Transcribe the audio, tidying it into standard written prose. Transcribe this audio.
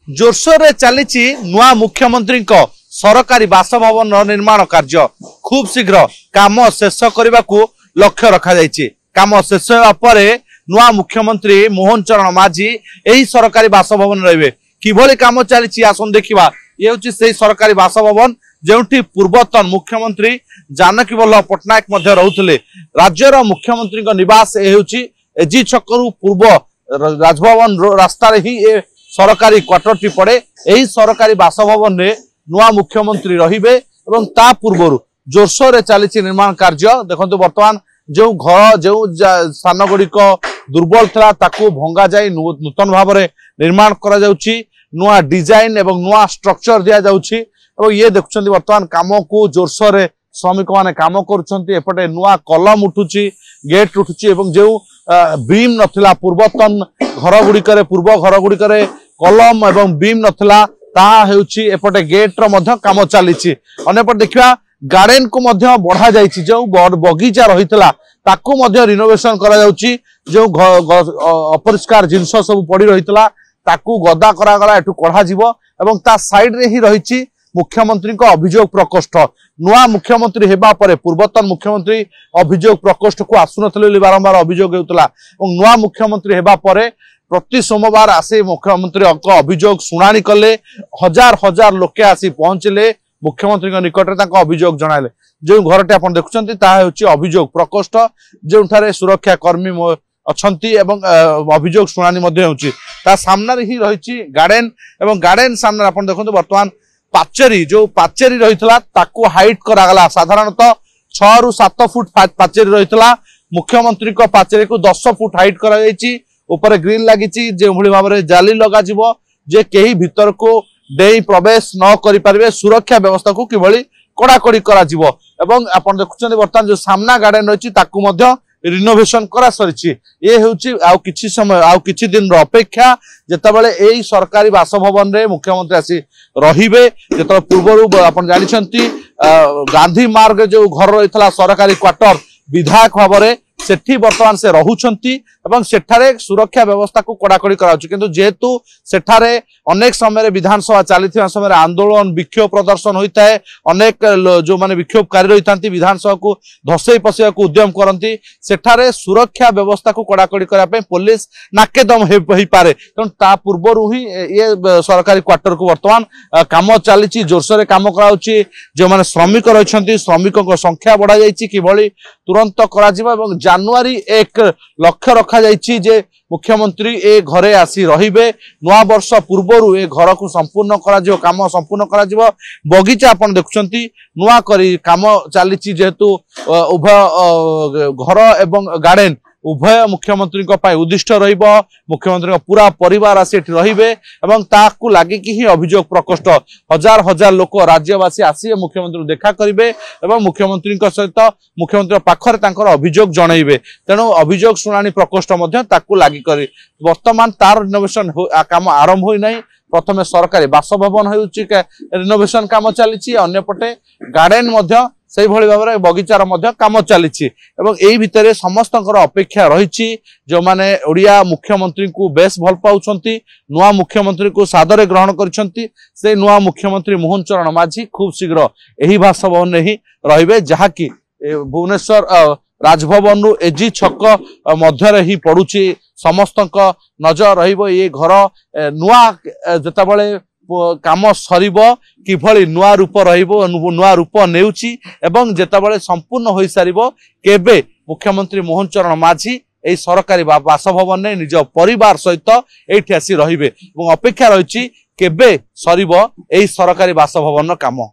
जोरसोर चली नुआ मुख्यमंत्री सरकारी बासभवन निर्माण कार्य खूब शीघ्र काम शेष करने को लक्ष्य रखा जायछि। काम शेष होगा नुआ मुख्यमंत्री मोहन चरण माझी यही सरकारी बासभवन रहिबे। किभली काम चली आसन देखा। ये हूँ से सरकारी बासभवन जोठी पूर्वतन मुख्यमंत्री जानकी वल्लभ पट्टनायक रुले। राज्यर मुख्यमंत्री निवास एजी छकरू पूर्व राजभवन रास्तार ही सरकारी क्वार्टर पड़े। यही सरकारी बासभवन में नुआ मुख्यमंत्री रहिबे एवं ता पूर्व जोरसोर चली निर्माण कार्य। देखो बर्तमान जो घर जो स्थान गुड़िक दुर्बल था ताकू भंगा जाई नूतन भाव में निर्माण करा जाउछि। नुआ डिजाइन एवं नुआ स्ट्रक्चर दिया जाउछि। और ये देखुछंती बर्तमान काम को जोरसोर श्रमिक माने काम करुछंती। एपटे नुआ कलम उठुछि, गेट उठुछि एवं जो बीम नथिला पूर्वतन घर गुड़िकर पूर्व घर गुड़िकर कलम एवं बीम नथिला ताहा हेउछि एपटे गेट रो मध्य काम चलीछि। अन्यपटे देखिबा गार्डन को मध्य बढ़ा जाइछि। जो बगीचा रहितला ताकू मध्य रिनोवेशन करा जाउछि। जो अपरिष्कार जिंस सब पड़ी रहितला ताकू गदा करा गला एटु कढा जिवो एवं ता साइड रे ही रहिछि मुख्यमंत्री को अभियोग प्रकोष्ठ। नुआ मुख्यमंत्री हेबा परे पूर्वतन मुख्यमंत्री अभियोग प्रकोष्ठ को आसुनथले बारंबार अभियोग हेउतला। नुआ मुख्यमंत्री हेबा परे प्रति सोमवार आसे मुख्यमंत्री अभियोग शुणाणी कले। हजार हजार लोके आसी पहुंचले मुख्यमंत्री निकट में अभियोग जणाले। जो घरटे आप देखुंत अभियोग प्रकोष्ठ जो सुरक्षा कर्मी अच्छी एवं अभियोग शुणाणी सामने ही रही गार्डन एवं गार्डन सामने आप देखते बर्तमान पाचेरी जो पाचेरी रही हाइट करागला। साधारणतः 6 ରୁ 7 फुट पाचेरी रही मुख्यमंत्री पाचेरी को 10 फुट हाइट करा ऊपर ग्रिल लगी जो भाव में जाली लगा जे कहीं भीतर को दे प्रवेश न करें सुरक्षा व्यवस्था को किभली कड़ाकड़ी करा एवं आप देखुं बर्तमान जो सामना गार्डन रही रिनोवेशन करा सरी। ये हूँ किछि समय आउ किछि दिन अपेक्षा जेतेबेले एई सरकारी बासभवन रे मुख्यमंत्री आसी रहिबे। जेतेबेले पूर्व आप जानते गांधी मार्ग जो घर रही सरकारी क्वार्टर विधायक भाव में सेठी बर्तमान से रहुछंती एवं सेठारे सुरक्षा व्यवस्था को कड़ाकड़ी कराउछि। किंतु जेहेतु सेठारे अनेक समय विधानसभा चली समय आंदोलन विक्षोभ प्रदर्शन होता है। अनेक जो माने विक्षोभकारी रही था विधानसभा को धसई पशिया को उद्यम करती। सेठारे सुरक्षा व्यवस्था को कड़ाकड़ी करने पुलिस नाकेदम हो पारे। तेणु ता पूर्व ही ये सरकारी क्वार्टर को बर्तमान काम चली जोरसोर काम कराउछि। जो माने श्रमिक रही श्रमिकों संख्या बढ़ा जाइछि किभली तुरंत करा जनवरी 1 लक्ष्य रखा जाइछि जे मुख्यमंत्री ए घरे आसी रहिबे। नुआ वर्ष पूर्व ए घर को संपूर्ण करा काम संपूर्ण करा। बगीचा आपन देखुछंती नुआ करी काम चली जेहेतु उभय घर एवं गार्डन उभय मुख्यमंत्री उद्दिष्ट रहिबो। मुख्यमंत्री पूरा परिवार आसी रहिबे एवं ताकू लागिकी ही अभियोग प्रकोष्ठ हजार हजार लोक राज्यवासी आसी मुख्यमंत्री देखा करिवे एवं मुख्यमंत्री सहित मुख्यमंत्री पाखरे तांकर अभियोग जनइबे। तेणु अभियोग शुणाणी प्रकोष्ठ मध्य ताकू लागि करी वर्तमान तार रिनोवेशन काम आरंभ होई नाही। प्रथमे सरकारी बासभवन होउछि रिनोवेशन काम चली। अन्यपटे गार्डन मध्य से भाव में बगीचार काम चली एवं भितर समस्त अपेक्षा रही जो माने ओडिया मुख्यमंत्री को बेस भल पाउछंती नुआ मुख्यमंत्री को सादरे ग्रहण करिसंती। से नुआ मुख्यमंत्री मोहन चरण माझी खूब शीघ्र यही बासभवन में ही रहिबे जहाँकि भुवनेश्वर राजभवन रु एजी छक मध्य ही पड़ुछि। समस्त नजर रहिबो ये घर नुआ जेतेबेले काम सरीबो किभली नुआ रूप रहिबो नुआ रूप नेउछि एवं जेतेबेले संपूर्ण होई सारिबो केबे मुख्यमंत्री मोहन चरण माझी एई सरकारी बासभवन ने निज परिवार सहित एठी आसी रहिबे एवं अपेक्षा रहिछि केबे सरीबो एई सरकारी बासभवन काम।